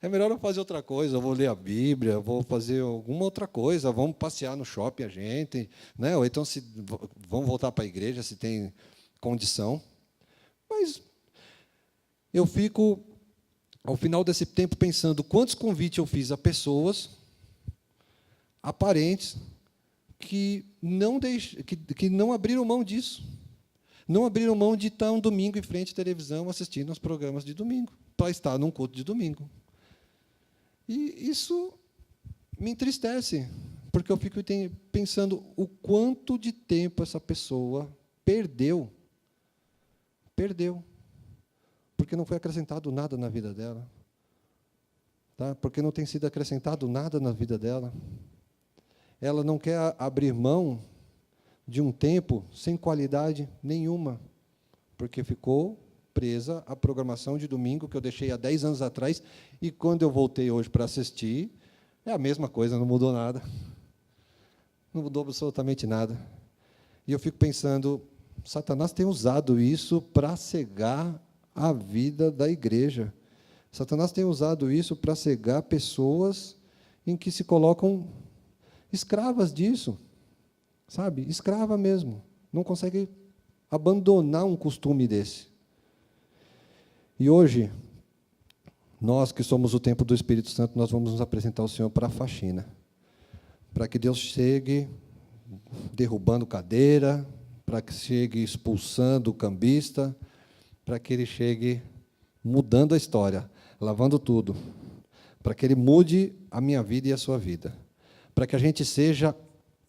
É melhor eu fazer outra coisa. Eu vou ler a Bíblia, vou fazer alguma outra coisa. Vamos passear no shopping, a gente. Né? Ou então, vamos voltar para a igreja, se tem condição. Mas eu fico, ao final desse tempo, pensando quantos convites eu fiz a pessoas aparentes que não abriram mão disso. Não abriram mão de estar um domingo em frente à televisão assistindo aos programas de domingo, para estar num culto de domingo. E isso me entristece, porque eu fico pensando o quanto de tempo essa pessoa perdeu, porque não foi acrescentado nada na vida dela, tá? Porque não tem sido acrescentado nada na vida dela. Ela não quer abrir mão de um tempo sem qualidade nenhuma, porque ficou presa à programação de domingo que eu deixei há 10 anos atrás, e quando eu voltei hoje para assistir, é a mesma coisa, não mudou nada. Não mudou absolutamente nada. E eu fico pensando, Satanás tem usado isso para cegar a vida da igreja. Satanás tem usado isso para cegar pessoas em que se colocam escravas disso, sabe? Escrava mesmo. Não consegue abandonar um costume desse. E hoje, nós que somos o templo do Espírito Santo, nós vamos nos apresentar ao Senhor para a faxina, para que Deus chegue derrubando cadeira, para que chegue expulsando o cambista, para que Ele chegue mudando a história, lavando tudo, para que Ele mude a minha vida e a sua vida, para que a gente seja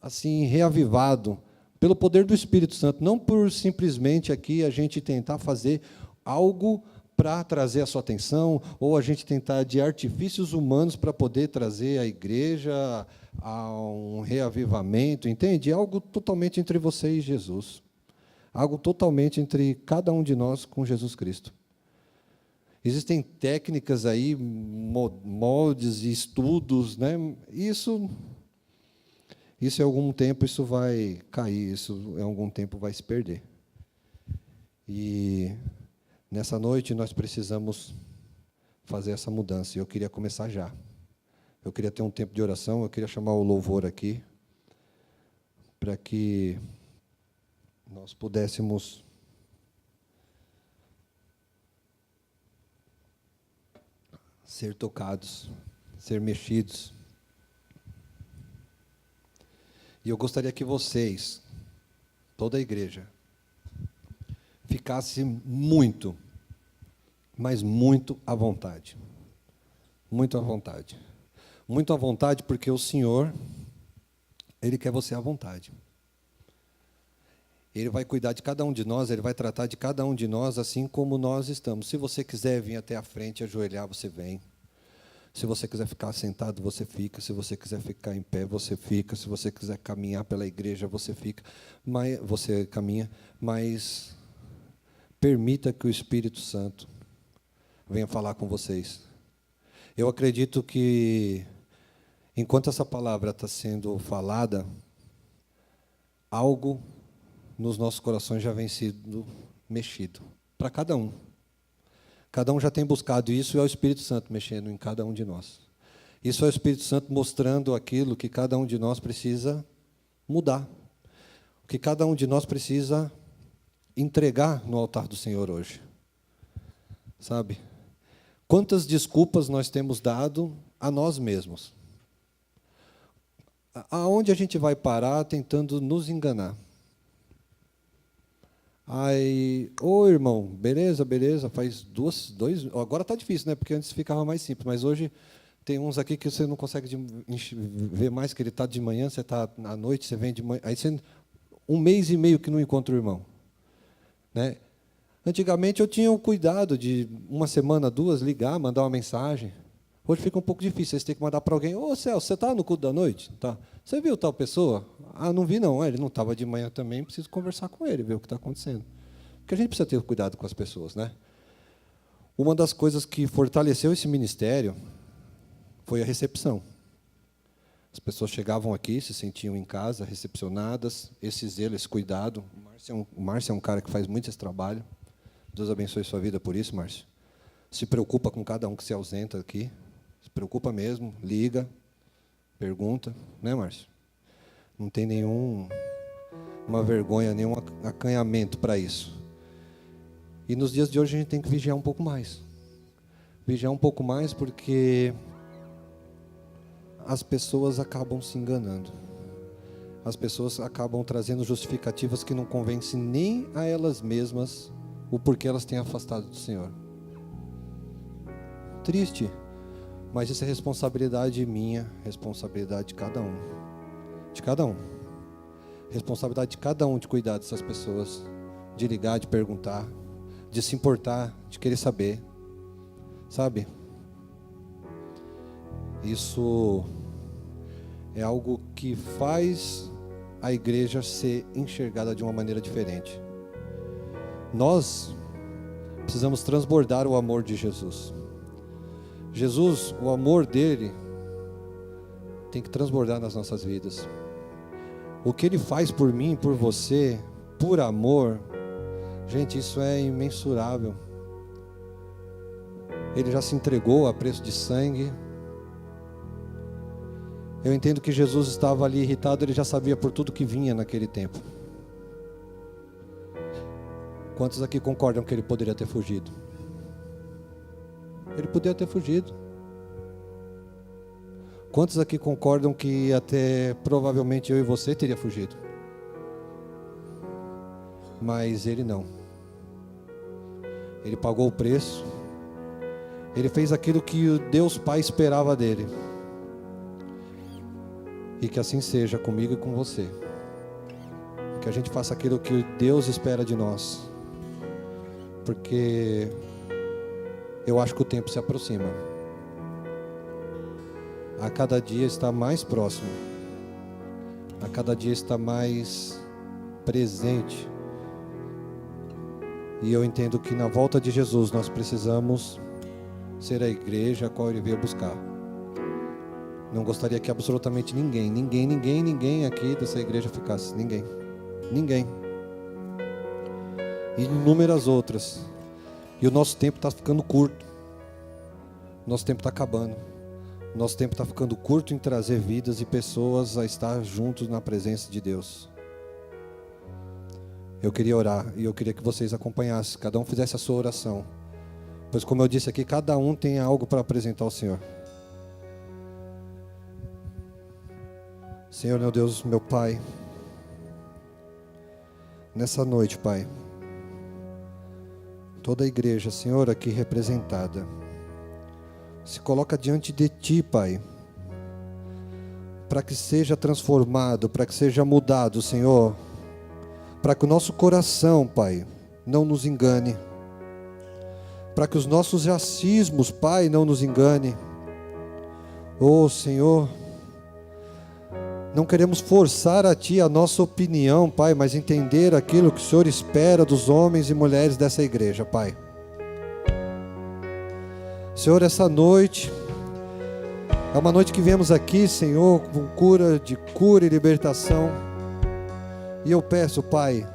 assim reavivado pelo poder do Espírito Santo, não por simplesmente aqui a gente tentar fazer algo para trazer a sua atenção, ou a gente tentar de artifícios humanos para poder trazer a igreja a um reavivamento, entende? Algo totalmente entre você e Jesus. Algo totalmente entre cada um de nós com Jesus Cristo. Existem técnicas aí, moldes e estudos, né? Isso em algum tempo isso vai cair, isso em algum tempo vai se perder. E nessa noite nós precisamos fazer essa mudança, e eu queria começar já. Eu queria ter um tempo de oração, eu queria chamar o louvor aqui, para que nós pudéssemos ser tocados, ser mexidos. E eu gostaria que vocês, toda a igreja, ficasse muito, mas muito à vontade. Muito à vontade. Muito à vontade, porque o Senhor, Ele quer você à vontade. Ele vai cuidar de cada um de nós, Ele vai tratar de cada um de nós assim como nós estamos. Se você quiser vir até a frente, ajoelhar, você vem. Se você quiser ficar sentado, você fica. Se você quiser ficar em pé, você fica. Se você quiser caminhar pela igreja, você fica. Mas você caminha, mas permita que o Espírito Santo venha falar com vocês. Eu acredito que, enquanto essa palavra está sendo falada, algo nos nossos corações já vem sido mexido, para cada um. Cada um já tem buscado isso, e é o Espírito Santo mexendo em cada um de nós. Isso é o Espírito Santo mostrando aquilo que cada um de nós precisa mudar, o que cada um de nós precisa entregar no altar do Senhor hoje. Sabe? Quantas desculpas nós temos dado a nós mesmos? Aonde a gente vai parar tentando nos enganar? Aí, irmão, beleza, faz dois, agora está difícil, né? Porque antes ficava mais simples, mas hoje tem uns aqui que você não consegue ver mais, que ele está de manhã, você está à noite, você vem de manhã, aí você, 1 mês e meio que não encontra o irmão, né? Antigamente eu tinha o cuidado de 1 semana, 2, ligar, mandar uma mensagem. Hoje fica um pouco difícil, você tem que mandar para alguém: ô Celso, você está no culto da noite? Tá. Você viu tal pessoa? Ah, não vi não. Ele não estava de manhã também, preciso conversar com ele, ver o que está acontecendo. Porque a gente precisa ter cuidado com as pessoas, né? Uma das coisas que fortaleceu esse ministério foi a recepção. As pessoas chegavam aqui, se sentiam em casa, recepcionadas, esse zelo, esse cuidado. O Márcio é um cara que faz muito esse trabalho. Deus abençoe sua vida por isso, Márcio. Se preocupa com cada um que se ausenta aqui. Se preocupa mesmo, liga, pergunta, né, Márcio? Não tem nenhuma vergonha, nenhum acanhamento para isso. E nos dias de hoje a gente tem que vigiar um pouco mais. Vigiar um pouco mais porque as pessoas acabam se enganando. as pessoas acabam trazendo justificativas que não convencem nem a elas mesmas o porquê elas têm afastado do Senhor. Triste, mas isso é responsabilidade minha, responsabilidade de cada um. De cada um. Responsabilidade de cada um de cuidar dessas pessoas, de ligar, de perguntar, de se importar, de querer saber. Sabe? Isso é algo que faz a igreja ser enxergada de uma maneira diferente. Nós precisamos transbordar o amor de Jesus. Jesus, o amor dele tem que transbordar nas nossas vidas. O que ele faz por mim, por você, por amor, gente, isso é imensurável. Ele já se entregou a preço de sangue. Eu entendo que Jesus estava ali irritado, ele já sabia por tudo que vinha naquele tempo. Quantos aqui concordam que ele poderia ter fugido? Ele poderia ter fugido. Quantos aqui concordam que até provavelmente eu e você teria fugido? Mas ele não. Ele pagou o preço. Ele fez aquilo que o Deus Pai esperava dele. E que assim seja comigo e com você. Que a gente faça aquilo que Deus espera de nós. Porque eu acho que o tempo se aproxima. A cada dia está mais próximo. A cada dia está mais presente. E eu entendo que na volta de Jesus nós precisamos ser a igreja a qual ele veio buscar. Não gostaria que absolutamente ninguém aqui dessa igreja ficasse. Ninguém. E inúmeras outras. E o nosso tempo está ficando curto. Nosso tempo está acabando. Nosso tempo está ficando curto em trazer vidas e pessoas a estar juntos na presença de Deus. Eu queria orar e eu queria que vocês acompanhassem. Cada um fizesse a sua oração. Pois como eu disse aqui, cada um tem algo para apresentar ao Senhor. Senhor, meu Deus, meu Pai. Nessa noite, Pai. Toda a igreja, Senhor, aqui representada, se coloca diante de Ti, Pai, para que seja transformado, para que seja mudado, Senhor, para que o nosso coração, Pai, não nos engane, para que os nossos racismos, Pai, não nos engane. Oh, Senhor, não queremos forçar a Ti a nossa opinião, Pai, mas entender aquilo que o Senhor espera dos homens e mulheres dessa igreja, Pai. Senhor, essa noite é uma noite que viemos aqui, Senhor, com cura e libertação. E eu peço, Pai,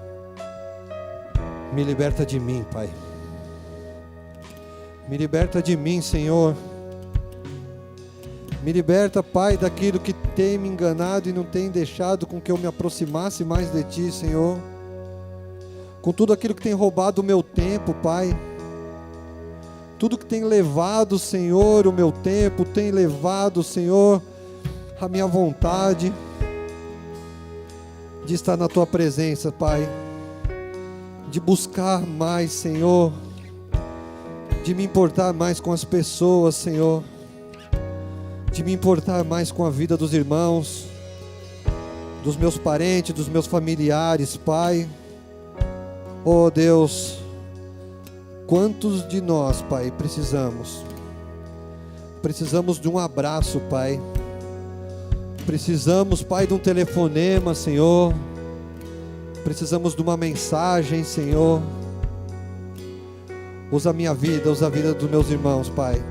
me liberta de mim, Pai. Me liberta de mim, Senhor. Me liberta, Pai, daquilo que tem me enganado e não tem deixado com que eu me aproximasse mais de Ti, Senhor. Com tudo aquilo que tem roubado o meu tempo, Pai. Tudo que tem levado, Senhor, o meu tempo, tem levado, Senhor, a minha vontade de estar na Tua presença, Pai. De buscar mais, Senhor. De me importar mais com as pessoas, Senhor. De me importar mais com a vida dos irmãos, dos meus parentes, dos meus familiares, Pai. Oh Deus, quantos de nós, Pai, precisamos de um abraço, Pai. Precisamos, Pai, de um telefonema, Senhor. Precisamos de uma mensagem, Senhor. Usa a minha vida, usa a vida dos meus irmãos, Pai,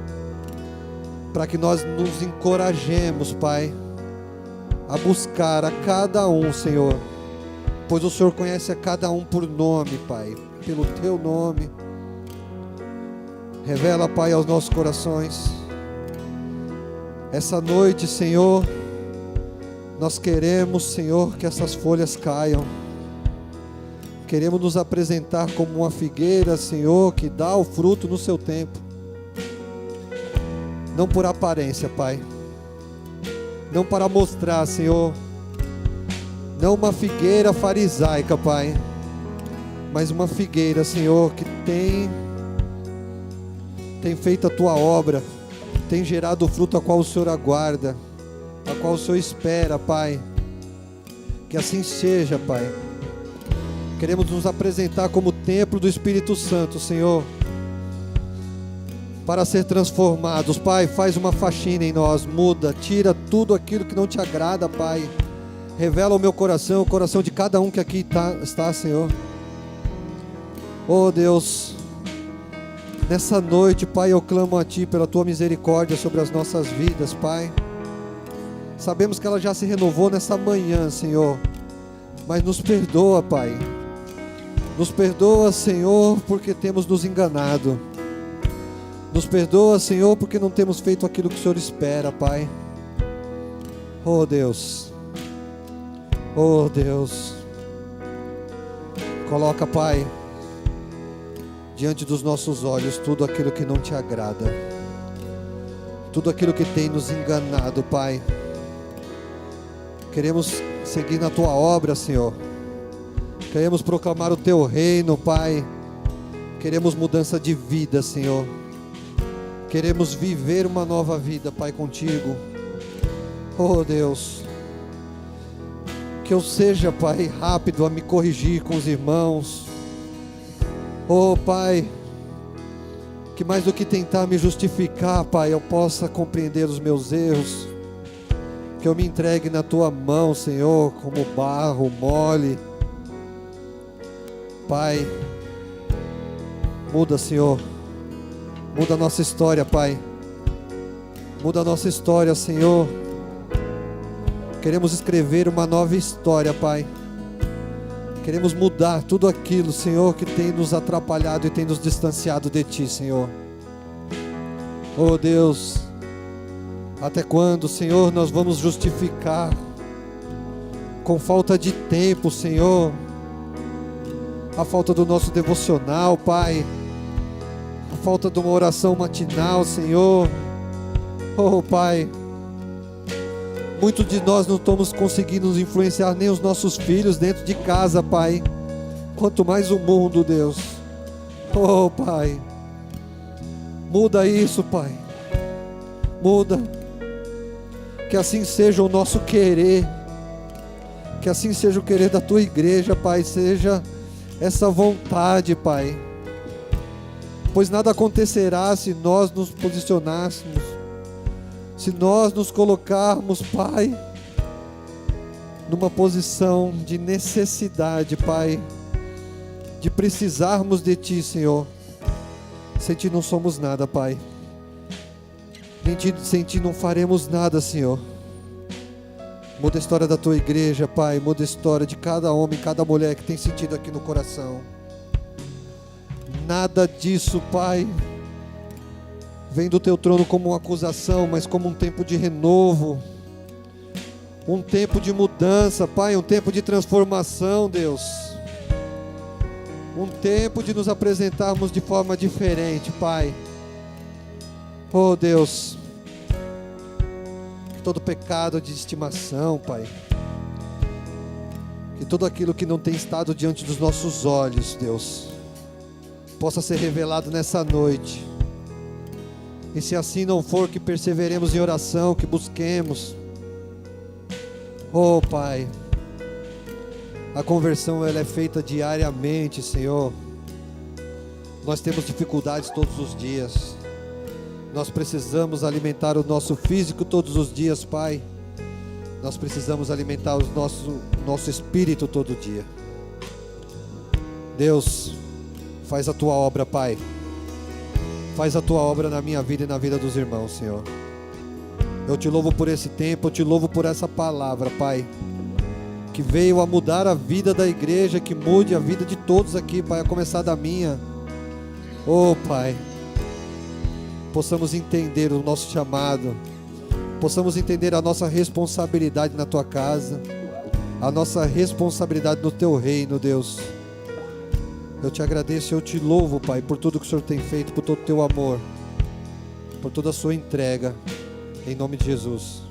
para que nós nos encorajemos, Pai, a buscar a cada um, Senhor, pois o Senhor conhece a cada um por nome, Pai, pelo Teu nome. Revela, Pai, aos nossos corações. Essa noite, Senhor, nós queremos, Senhor, que essas folhas caiam. Queremos nos apresentar como uma figueira, Senhor, que dá o fruto no seu tempo. Não por aparência, Pai. Não para mostrar, Senhor. Não uma figueira farisaica, Pai, mas uma figueira, Senhor, que tem feito a Tua obra, tem gerado o fruto a qual o Senhor aguarda, a qual o Senhor espera, Pai. Que assim seja, Pai. Queremos nos apresentar como templo do Espírito Santo, Senhor, para ser transformados. Pai, faz uma faxina em nós, muda, tira tudo aquilo que não te agrada, Pai. Revela o meu coração, o coração de cada um que aqui está, Senhor. Oh Deus, nessa noite, Pai, eu clamo a Ti pela Tua misericórdia sobre as nossas vidas, Pai. Sabemos que ela já se renovou nessa manhã, Senhor, mas nos perdoa, Pai. Nos perdoa, Senhor, porque temos nos enganado. Nos perdoa, Senhor, porque não temos feito aquilo que o Senhor espera, Pai. Oh Deus, oh Deus, coloca, Pai, diante dos nossos olhos tudo aquilo que não te agrada, tudo aquilo que tem nos enganado, Pai. Queremos seguir na Tua obra, Senhor. Queremos proclamar o Teu reino, Pai. Queremos mudança de vida, Senhor. Queremos viver uma nova vida, Pai, contigo. Oh Deus, que eu seja, Pai, rápido a me corrigir com os irmãos. Oh Pai, que mais do que tentar me justificar, Pai, eu possa compreender os meus erros. Que eu me entregue na Tua mão, Senhor, como barro mole. Pai, muda, Senhor. Muda a nossa história, Pai. Muda a nossa história, Senhor. Queremos escrever uma nova história, Pai. Queremos mudar tudo aquilo, Senhor, que tem nos atrapalhado e tem nos distanciado de Ti, Senhor. Oh Deus, até quando, Senhor, nós vamos justificar com falta de tempo, Senhor, a falta do nosso devocional, Pai, a falta de uma oração matinal, Senhor. Oh Pai, muitos de nós não estamos conseguindo nos influenciar nem os nossos filhos dentro de casa, Pai, quanto mais o mundo, Deus. Oh Pai, muda isso, Pai, muda. Que assim seja o nosso querer, que assim seja o querer da Tua igreja, Pai, seja essa vontade, Pai, pois nada acontecerá se nós nos posicionássemos, se nós nos colocarmos, Pai, numa posição de necessidade, Pai, de precisarmos de Ti, Senhor. Sem Ti não somos nada, Pai. Sem Ti não faremos nada, Senhor. Muda a história da Tua igreja, Pai. Muda a história de cada homem, cada mulher que tem sentido aqui no coração. Nada disso, Pai, vem do Teu trono como uma acusação, mas como um tempo de renovo, um tempo de mudança, Pai, um tempo de transformação, Deus. Um tempo de nos apresentarmos de forma diferente, Pai. Oh Deus, que todo pecado de estimação, Pai, que tudo aquilo que não tem estado diante dos nossos olhos, Deus, possa ser revelado nessa noite. E se assim não for, que perseveremos em oração, que busquemos. Oh Pai, a conversão ela é feita diariamente, Senhor. Nós temos dificuldades todos os dias. Nós precisamos alimentar o nosso físico todos os dias, Pai. Nós precisamos alimentar o nosso espírito todo dia. Deus, faz a Tua obra, Pai. Faz a Tua obra na minha vida e na vida dos irmãos, Senhor. Eu Te louvo por esse tempo, eu Te louvo por essa palavra, Pai, que veio a mudar a vida da igreja, que mude a vida de todos aqui, Pai, a começar da minha. Oh Pai, possamos entender o nosso chamado, possamos entender a nossa responsabilidade na Tua casa, a nossa responsabilidade no Teu reino, Deus. Eu Te agradeço, eu Te louvo, Pai, por tudo que o Senhor tem feito, por todo o Teu amor, por toda a Sua entrega, em nome de Jesus.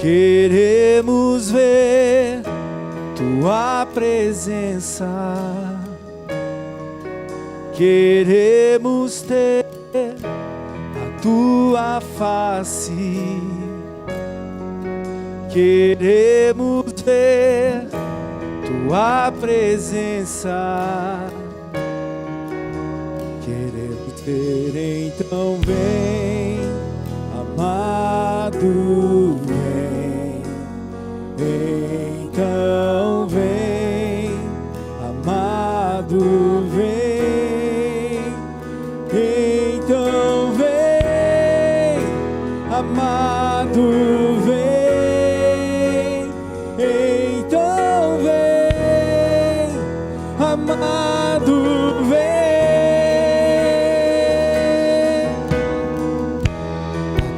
Queremos ver tua presença, queremos ter a tua face, queremos ver tua presença, queremos ver, então vem, amado, vem, então vem, amado, vem, então vem, amado, vem, então vem, amado, vem.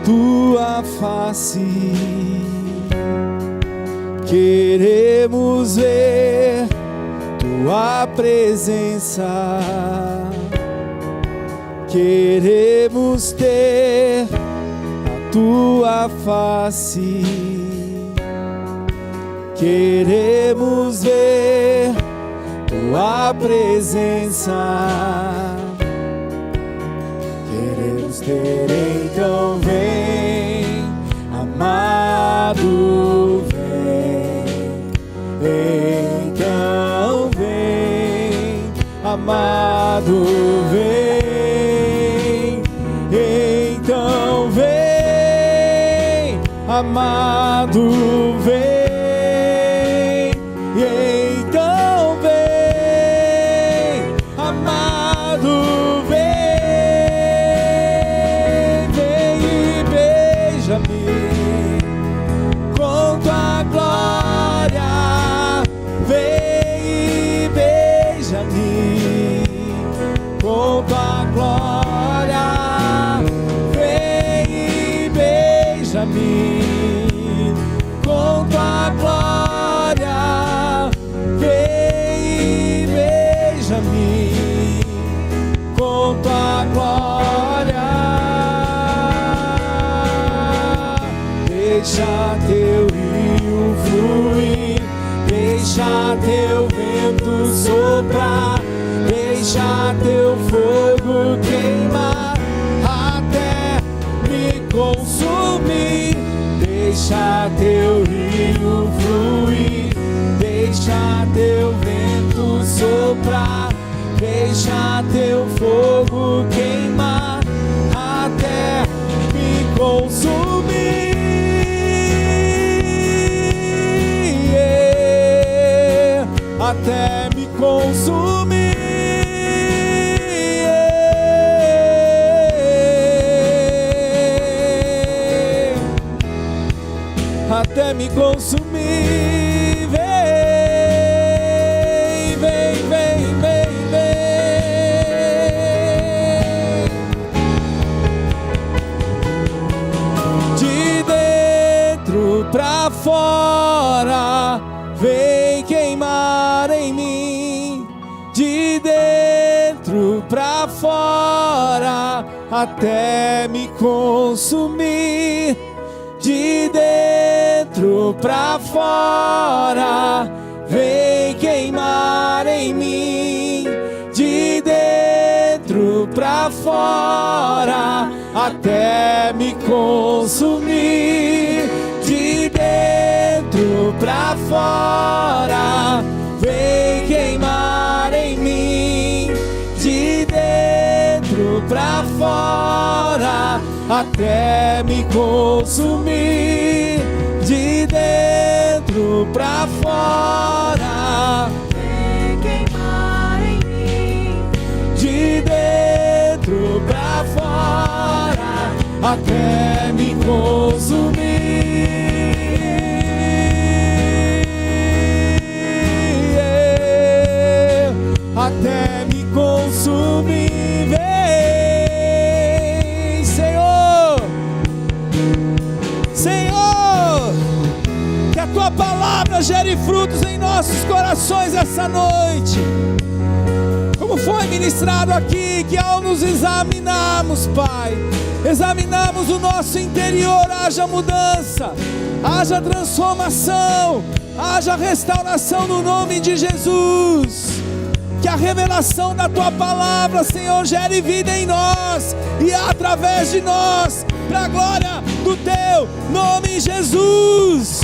Tua face, queremos ver tua presença, queremos ter a tua face, queremos ver tua presença, queremos ter, então vem, amado, vem, então vem, amado, vem, então vem, amado, vem, então vem, amado, vem. Com tua glória, vem e beija-me. Com tua glória, vem e beija-me. Com tua glória, vem e beija-me. Com tua glória, deixa teu rio fluir, deixa teu vento soprar, deixa teu fogo queimar até me consumir. Deixa teu rio fluir, deixa teu vento soprar, deixa teu fogo queimar até me consumir. Até me consumir, até me consumir, vem, vem, vem, vem, vem, de dentro pra fora, vem queimar em mim, de dentro pra fora, até me consumir. De dentro pra fora, vem queimar em mim, de dentro pra fora, até me consumir. De dentro pra fora, vem queimar em mim, de dentro pra fora, até me consumir. De dentro pra fora, vem queimar em mim, de dentro pra fora, até me consumir. Até me consumir, vem, Senhor, Senhor, que a tua palavra gere frutos em nossos corações essa noite, como foi ministrado aqui, que ao nos examinarmos, Pai, examinarmos o nosso interior, haja mudança, haja transformação, haja restauração no nome de Jesus. Que a revelação da Tua palavra, Senhor, gere vida em nós e através de nós, para a glória do Teu nome, Jesus.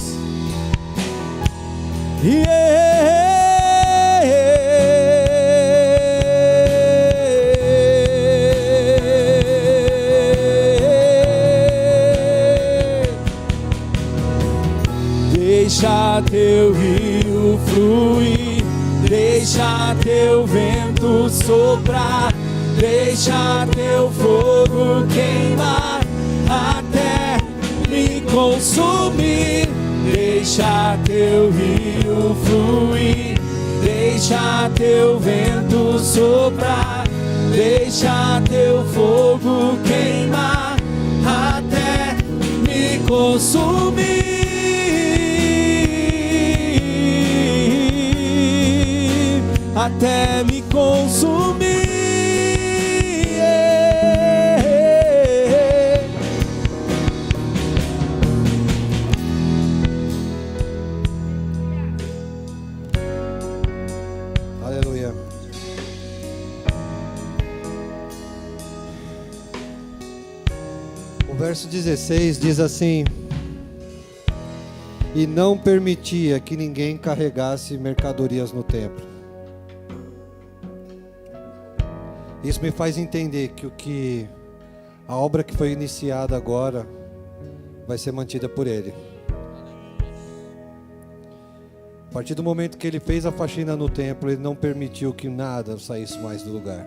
Deixa Teu rio fluir, deixa Teu vento soprar, deixa Teu fogo queimar até me consumir. Deixa Teu rio fluir, deixa Teu vento soprar, deixa Teu fogo queimar até me consumir. Até me consumir. Aleluia. O verso 16 diz assim: e não permitia que ninguém carregasse mercadorias no templo. Isso me faz entender que a obra que foi iniciada agora vai ser mantida por Ele. A partir do momento que Ele fez a faxina no templo, Ele não permitiu que nada saísse mais do lugar.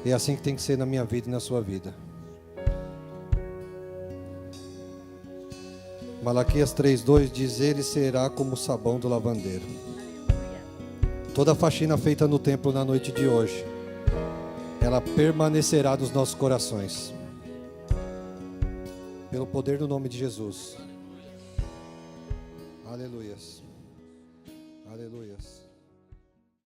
E é assim que tem que ser na minha vida e na sua vida. Malaquias 3:2 diz: Ele será como o sabão do lavandeiro. Toda a faxina feita no templo na noite de hoje, ela permanecerá nos nossos corações. Pelo poder do nome de Jesus. Aleluias. Aleluias.